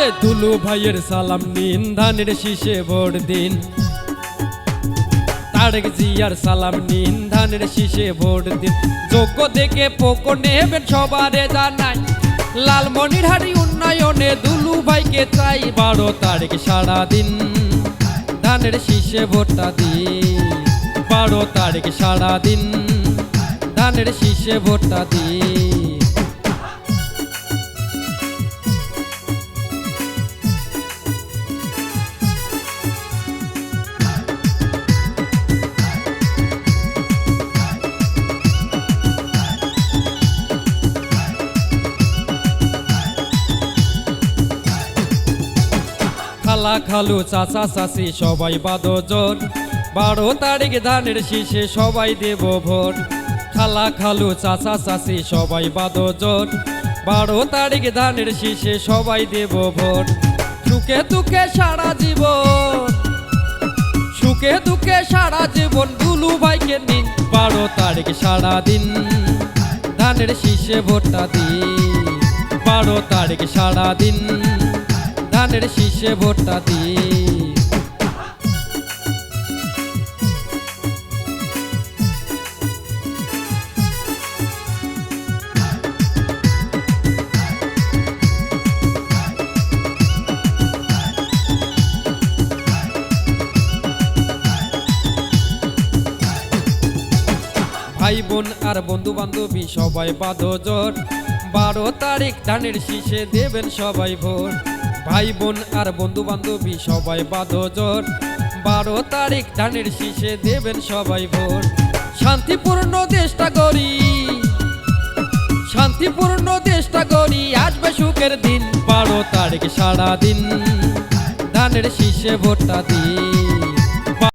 আরে দুলু ভাইয়ের সালাম নিন, ধানের শীষে ভোট দিন। তারেক জিয়ার সালাম নিন, ধানের শীষে ভোট দিন। যোগ্য দেখে পোকো নেবেন সবারে জানাই, লালমনিরহাট উন্নয়নে দুলু ভাইকে চাই। 12 তারিখ সারা দিন ধানের শীষে ভোটটা দিন। 12 তারিখ সারা দিন ধানের শীষে ভোটটা দিন। খালা খালু চাচা চাচি সবাই বাঁধো জোর, 12 তারিখ ধানের শীষে সবাই দেব ভোট। খালা খালু চাচা চাচি সবাই বাঁধো জোর, 12 তারিখ ধানের শীষে সবাই দেব ভোট। সুখে দুঃখে সারা জীবন, সুখে দুঃখে সারা জীবন দুলু ভাইকে নিন। 12 তারিখ সারা দিন ধানের শীষে ভোটটা দিন। 12 তারিখ সারা দিন ধানের শীষে ভোটটা দিন। ভাই বোন আর বন্ধু বান্ধবী সবাই বাঁধো জোট, 12 তারিখ ধানের শীষে দেবেন সবাই ভোট। ভাই বোন আর বন্ধু বান্ধবী সবাই বাঁধো জোট, 12 তারিখ ধানের শীষে দেবেন সবাই ভোট। শান্তিপূর্ণ দেশটা গড়ি, শান্তিপূর্ণ দেশটা গড়ি, আসবে সুখের দিন। 12 তারিখ সারা দিন ধানের শীষে ভোটটা দিন।